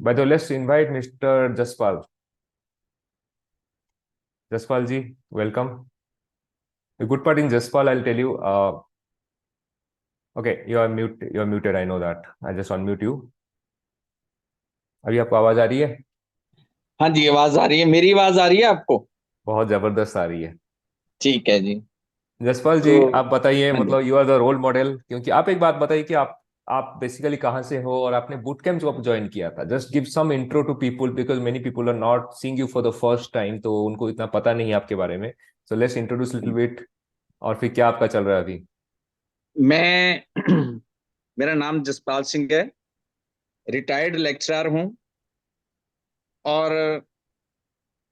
By the way, let's invite Mr. Jaspal. Jaspal ji, welcome. The good part in Jaspal, I'll tell you. Okay, you are mute. You are muted. I know that. I just unmute you. अभी आपको आवाज आ रही है? हाँ जी, आवाज आ रही है। मेरी आवाज आ रही है आपको? बहुत जबरदस्त आ रही है। ठीक है जी। जसपाल जी, तो आप बताइए, हाँ जी। मतलब you are the role model, क्योंकि आप एक बात बताइए कि आप बेसिकली कहाँ से हो और आपने बूट कैंप जब ज्वाइन किया था। Just give some intro to people because many people are not seeing you for the first time, तो उनको इतना पता नहीं है आपके बारे में। So let's introduce little bit. और फिर क्या आपका चल रहा है अभी? मैं मेरा नाम जसपाल सिंह है। रिटायर्ड लेक्चरर हूँ और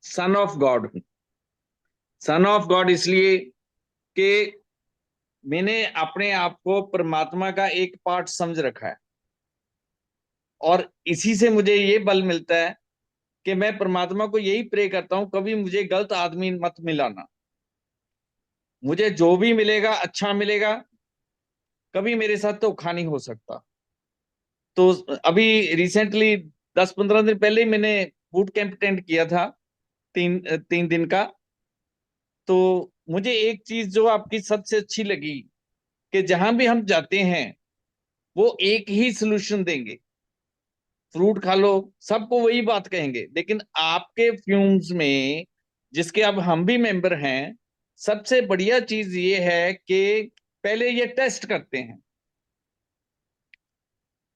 सन ऑफ गॉड हूँ। सन ऑफ गॉड इसलिए कि मैंने अपने आप को परमात्मा का एक पार्ट समझ रखा है, और इसी से मुझे ये बल मिलता है कि मैं परमात्मा को यही प्रे करता हूँ, कभी मुझे गलत आदमी मत मिलाना। मुझे जो भी मिलेगा अच्छा मिलेगा, कभी मेरे साथ धोखा नहीं हो सकता। तो अभी रिसेंटली 10-15 दिन पहले ही मैंने बूट कैंप अटेंड किया था, 3 दिन का। तो मुझे एक चीज जो आपकी सबसे अच्छी लगी कि जहां भी हम जाते हैं वो एक ही सोल्यूशन देंगे। फ्रूट खा लो, सबको वही बात कहेंगे, लेकिन आपके फ्यूम्स में, जिसके अब हम भी मेंबर हैं, सबसे बढ़िया चीज ये है कि पहले ये टेस्ट करते हैं।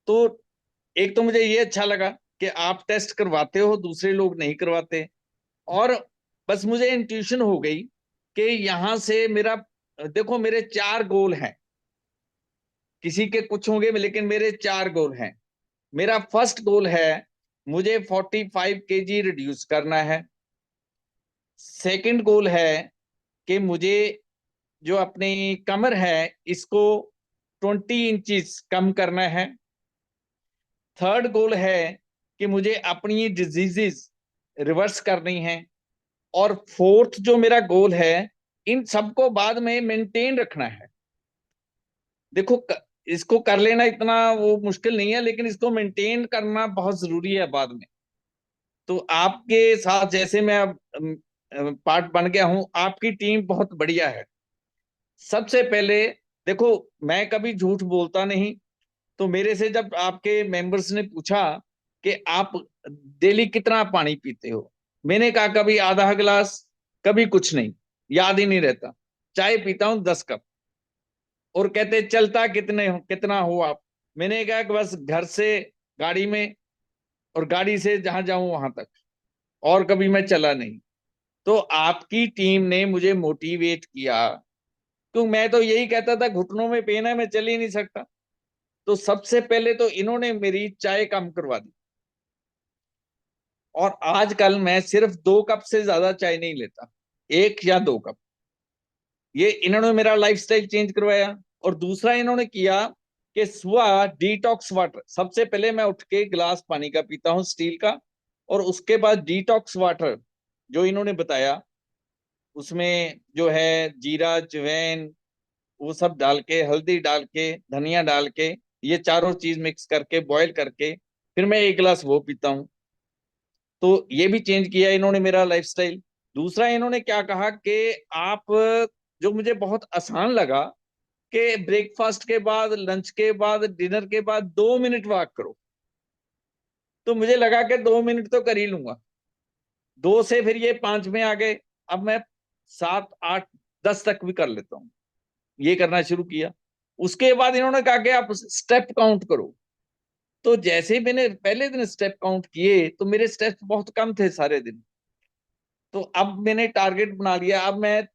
तो एक तो मुझे ये अच्छा लगा कि आप टेस्ट करवाते हो, दूसरे लोग नहीं करवाते। और बस मुझे इंट्यूशन हो गई कि यहां से मेरा, देखो मेरे 4 गोल हैं। किसी के कुछ होंगे लेकिन मेरे 4 गोल हैं। मेरा फर्स्ट गोल है, मुझे 45 kg रिड्यूस करना है। सेकंड गोल है कि मुझे जो अपनी कमर है इसको 20 इंचेस कम करना है। थर्ड गोल है कि मुझे अपनी डिजीजेस रिवर्स करनी है। और फोर्थ जो मेरा गोल है, इन सबको बाद में मेंटेन रखना है। देखो इसको कर लेना इतना वो मुश्किल नहीं है, लेकिन इसको मेंटेन करना बहुत जरूरी है बाद में। तो आपके साथ जैसे मैं अब पार्ट बन गया हूं, आपकी टीम बहुत बढ़िया है। सबसे पहले देखो, मैं कभी झूठ बोलता नहीं। तो मेरे से जब आपके मेंबर्स ने पूछा कि आप डेली कितना पानी पीते हो, मैंने कहा कभी आधा गिलास, कभी कुछ नहीं, याद ही नहीं रहता। चाय पीता हूँ 10 कप। और कहते चलता कितना हो आप? मैंने कहा कि बस घर से गाड़ी में, और गाड़ी से जहां जाऊं वहां तक, और कभी मैं चला नहीं। तो आपकी टीम ने मुझे मोटिवेट किया, क्योंकि मैं तो यही कहता था घुटनों में पेन है, मैं चल ही नहीं सकता। तो सबसे पहले तो इन्होंने मेरी चाय कम करवा दी, और आजकल मैं सिर्फ 2 कप से ज्यादा चाय नहीं लेता, 1 या 2 कप। ये इन्होंने मेरा लाइफस्टाइल चेंज करवाया। और दूसरा इन्होंने किया कि सुबह डिटॉक्स वाटर, सबसे पहले मैं उठ के गिलास पानी का पीता हूँ स्टील का, और उसके बाद डिटॉक्स वाटर जो इन्होंने बताया, उसमें जो है जीरा अजवाइन वो सब डाल के, हल्दी डाल के, धनिया डाल के, ये चारों चीज मिक्स करके बॉईल करके फिर मैं 1 गिलास वो पीता हूँ। तो ये भी चेंज किया इन्होंने मेरा लाइफस्टाइल। दूसरा इन्होंने क्या कहा कि आप, जो मुझे बहुत आसान लगा, कि ब्रेकफास्ट के बाद, लंच के बाद, डिनर के बाद 2 मिनट वॉक करो। तो मुझे लगा कि 2 मिनट तो कर ही लूंगा। 2 से फिर ये 5 में आ गए। अब मैं 7, 8, 10 तक भी कर लेता हूँ। ये करना शुरू किया। उसके बाद इन्होंने कहा कि आप स्टेप काउंट करो। तो जैसे ही मैंने पहले दिन स्टेप काउंट किए तो मेरे स्टेप बहुत कम थे सारे दिन। तो अब मैंने टारगेट बना लिया। अब मैं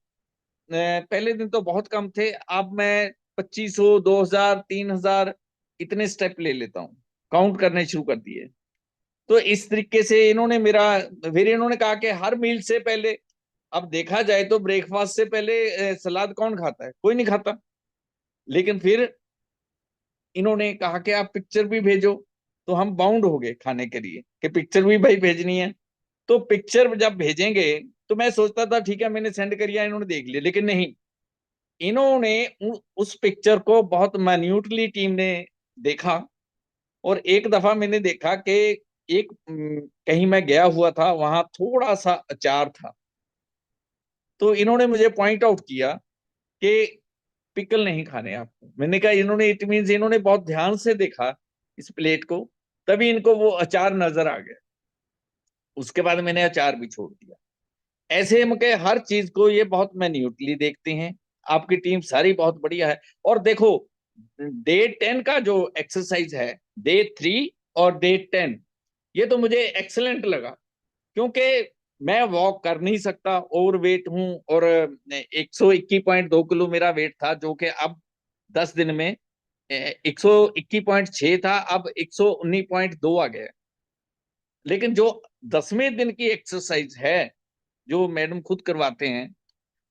पहले दिन तो बहुत कम थे, अब मैं 2500, 2000, 3000 इतने स्टेप ले लेता हूँ। काउंट करने शुरू कर दिए। तो इस तरीके से इन्होंने मेरा, फिर इन्होंने कहा कि हर मील से पहले, अब देखा जाए तो ब्रेकफास्ट से पहले सलाद कौन खाता है? कोई नहीं खाता। लेकिन फिर इन्होंने कहा कि आप पिक्चर भी भेजो। तो हम बाउंड हो गए खाने के लिए कि पिक्चर भी भाई भेजनी है। तो पिक्चर जब भेजेंगे, तो मैं सोचता था ठीक है मैंने सेंड करिया, इन्होंने देख लिया, लेकिन नहीं। इन्होंने उस पिक्चर को बहुत मान्यूटली टीम ने देखा। और एक दफा मैंने देखा कि एक कहीं मैं गया हुआ था, वहां थोड़ा सा अचार था, तो इन्होंने मुझे पॉइंट आउट किया कि पिकल नहीं खाने आपको। मैंने कहा इन्होंने, इट मीन्स इन्होंने बहुत ध्यान से देखा इस प्लेट को, तभी इनको वो अचार नजर आ गया। उसके बाद मैंने अचार भी छोड़ दिया। ऐसे में के हर चीज को ये बहुत मैन्युटली देखते हैं। आपकी टीम सारी बहुत बढ़िया है। और देखो, डे 10 का जो एक्सरसाइज है, डे 3 और डे 10, ये तो मुझे एक्सेलेंट लगा, क्योंकि मैं वॉक कर नहीं सकता, ओवर वेट हूँ, और 121.2 किलो मेरा वेट था, जो कि अब 10 दिन में 121.6 था, अब 119.2 आ गया। लेकिन जो 10वें दिन की एक्सरसाइज है, जो मैडम खुद करवाते हैं,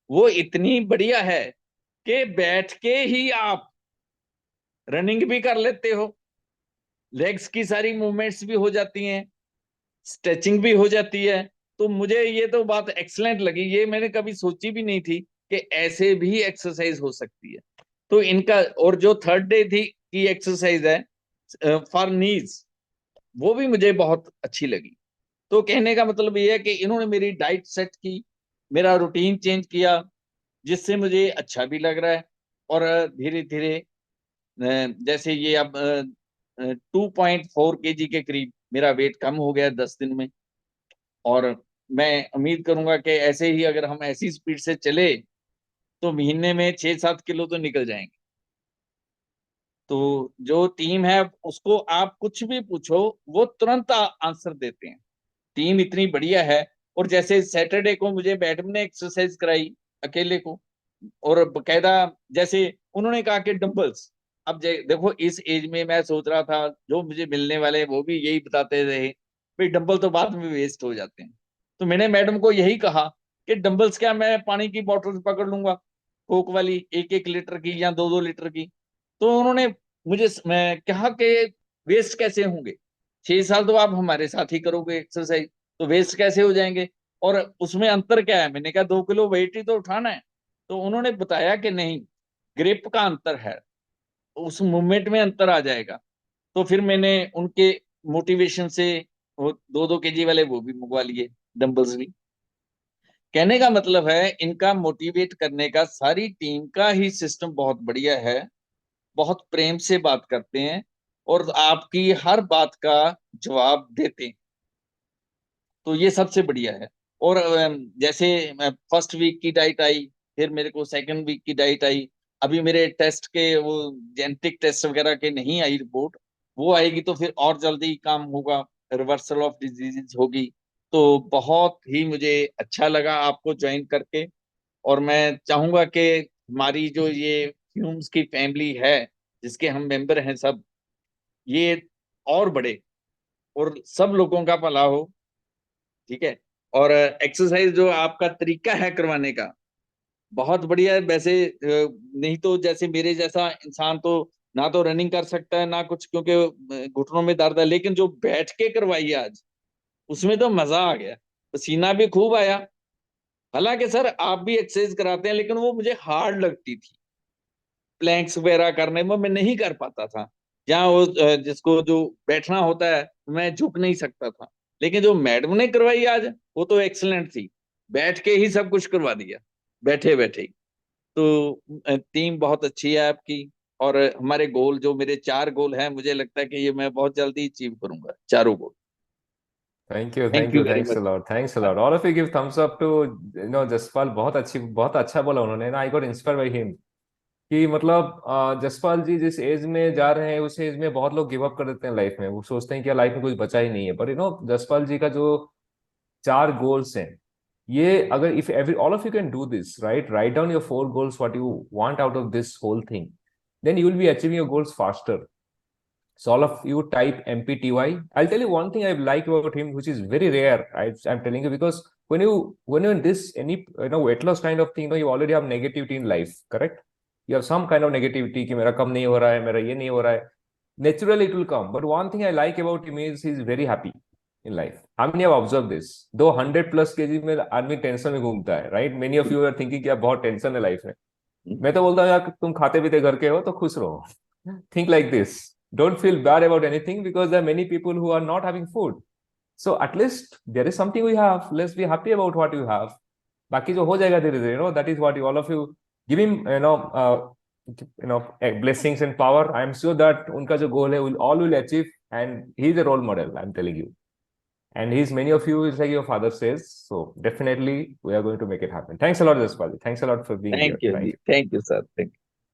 वो इतनी बढ़िया है कि बैठ के ही आप रनिंग भी कर लेते हो, लेग्स की सारी मूवमेंट्स भी हो जाती हैं, स्ट्रेचिंग भी हो जाती है। तो मुझे ये तो बात एक्सलेंट लगी, ये मैंने कभी सोची भी नहीं थी कि ऐसे भी एक्सरसाइज हो सकती है। तो इनका, और जो थर्ड डे थी की एक्सरसाइज है फॉर नीज, वो भी मुझे बहुत अच्छी लगी। तो कहने का मतलब ये है कि इन्होंने मेरी डाइट सेट की, मेरा रूटीन चेंज किया, जिससे मुझे अच्छा भी लग रहा है। और धीरे धीरे जैसे ये अब 2.4 kg के करीब मेरा वेट कम हो गया 10 दिन में। और मैं उम्मीद करूंगा कि ऐसे ही अगर हम ऐसी स्पीड से चले, तो महीने में 6-7 किलो तो निकल जाएंगे। तो जो टीम है, उसको आप कुछ भी पूछो, वो तुरंत आंसर देते हैं। टीम इतनी बढ़िया है। और जैसे सैटरडे को मुझे मैडम ने एक्सरसाइज कराई अकेले को, और बकायदा, जैसे उन्होंने कहा कि डंबल्स। अब देखो, इस एज में मैं सोच रहा था जो मुझे मिलने वाले वो भी यही बताते रहे, भाई डंबल तो बाद में वेस्ट हो जाते हैं। तो मैंने मैडम को यही कहा कि डंबल्स क्या, मैं पानी की बोतल पकड़ लूंगा, कोक वाली 1-1 लीटर की या 2-2 लीटर की। तो उन्होंने मुझे, मैं कहा कि वेस्ट कैसे होंगे, 6 साल तो आप हमारे साथ ही करोगे एक्सरसाइज, तो वेस्ट कैसे हो जाएंगे। और उसमें अंतर क्या है, मैंने कहा 2 किलो वेट ही तो उठाना है। तो उन्होंने बताया कि नहीं, ग्रिप का अंतर है, उस मूवमेंट में अंतर आ जाएगा। तो फिर मैंने उनके मोटिवेशन से वो 2-2 kg वाले वो भी मंगवा लिए, डंबल्स भी। कहने का मतलब है, इनका मोटिवेट करने का, सारी टीम का ही सिस्टम बहुत बढ़िया है। बहुत प्रेम से बात करते हैं, और आपकी हर बात का जवाब देते हैं। तो ये सबसे बढ़िया है। और जैसे फर्स्ट वीक की डाइट आई, फिर मेरे को सेकंड वीक की डाइट आई। अभी मेरे टेस्ट के वो जेनेटिक टेस्ट वगैरह के नहीं आई रिपोर्ट, वो आएगी तो फिर और जल्दी काम होगा, रिवर्सल ऑफ डिजीजेज होगी। तो बहुत ही मुझे अच्छा लगा आपको ज्वाइन करके। और मैं चाहूंगा कि हमारी जो ये फ्यूम्स की फैमिली है, जिसके हम मेंबर हैं सब, ये और बढ़े, और सब लोगों का भला हो। ठीक है। और एक्सरसाइज जो आपका तरीका है करवाने का, बहुत बढ़िया है वैसे। नहीं तो जैसे मेरे जैसा इंसान तो ना तो रनिंग कर सकता है ना कुछ, क्योंकि घुटनों में दर्द है। लेकिन जो बैठ के करवाई है आज, उसमें तो मजा आ गया, पसीना भी खूब आया। हालांकि सर आप भी एक्सरसाइज कराते हैं, लेकिन वो मुझे हार्ड लगती थी, प्लैंक्स वगैरह करने में मैं नहीं कर पाता था। जहाँ वो जिसको जो बैठना होता है, मैं झुक नहीं सकता था। लेकिन जो मैडम ने करवाई आज, वो तो एक्सलेंट थी, बैठ के ही सब कुछ करवा दिया, बैठे बैठे ही। तो टीम बहुत अच्छी है आपकी। और हमारे गोल, जो मेरे 4 गोल हैं, मुझे लगता है कि ये मैं बहुत जल्दी अचीव करूंगा, चारों goal. Thank you, thank thank you you, very thanks a much. Lot, thanks a lot. All of you give thumbs up to Jaspal. बहुत अच्छी, बहुत अच्छा बोला उन्होंने ना। I got inspire by him. कि मतलब जसपाल जी जिस एज में जा रहे हैं, उस एज में बहुत लोग गिव अप कर देते हैं लाइफ में। वो सोचते हैं कि लाइफ में कुछ बचा ही नहीं है। पर जसपाल जी का जो 4 गोल्स हैं, ये अगर if every all of you can do this, right, right down your 4 goals, what you want out of this whole thing, then you will be achieving your goals faster. So all of you type MPTY. I'll tell you one thing I like about him, which is very rare. I'm telling you, because when you're in this any weight loss kind of thing, you already have negativity in life, correct? You have some kind of negativity कि मेरा कम नहीं हो रहा है, मेरा ये नहीं हो रहा है. Naturally it will come. But one thing I like about him is he's very happy in life. How many have observed this? दो 100+ kg में आदमी टेंशन में घूमता है, right? Many of you are thinking कि आप बहुत टेंशन है लाइफ में. मैं तो बोलता हूँ यार, तुम खाते पीते घर के हो तो खुश रहो. Think like this. don't feel bad about anything because there are many people who are not having food. So at least there is something we have. Let's be happy about what you have. बाकी जो हो जाएगा धीरे धीरे, that is what you all of you give him, blessings and power. I am sure that उनका जो goal है, will achieve, and he is a role model. I'm telling you. And many of you is like your father says. So definitely we are going to make it happen. Thanks a lot, Jaspal. Thanks a lot for being here. Thank you, sir. Thank you.